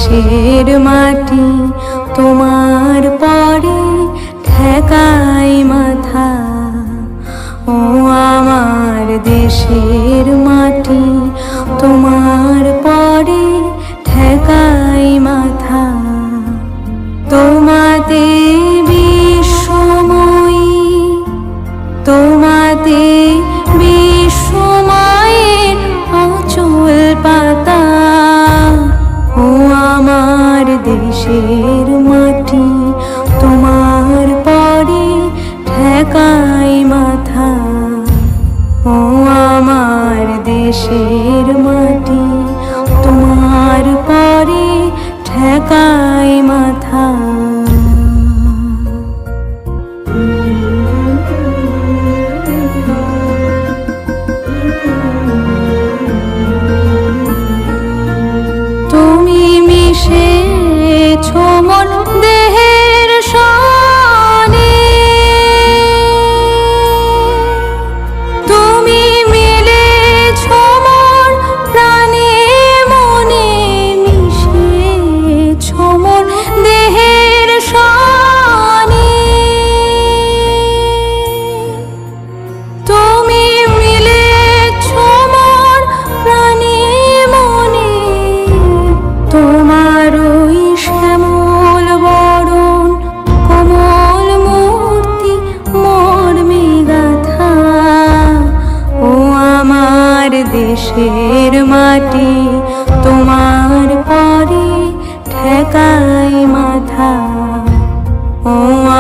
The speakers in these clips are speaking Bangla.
দেশের মাটি তোমার পরে ঠেকাই মাথা। ও আমার দেশের মাটি তোমার পরে ঠেকাই মাথা। তোমাতে বিশ্বময়ী, তোমাতে বিশ্বমায়ের অচল পাতা। ও আমার দেশের মাটি তোমার পরে ঠেকাই মাথা। ও আমার দেশের মাটি তোমার পরে ঠেকাই মাথা। তুমি মিশেছো মন দেহের সনে, তুমি মিলেছো মন প্রাণে মনে, মিশেছো মন দেহের সনে। তুমি মিলেছো মন প্রাণে মনে, তোমার ওই শ্যামল বরণ কমল মূর্তি মর্মে গাথা। ও আমার দেশের মাটি তোমার পরে ঠেকাই মাথা। ও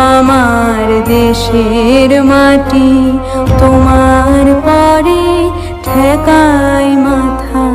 আমার দেশের মাটি তোমার পরে ঠেকাই মাথা।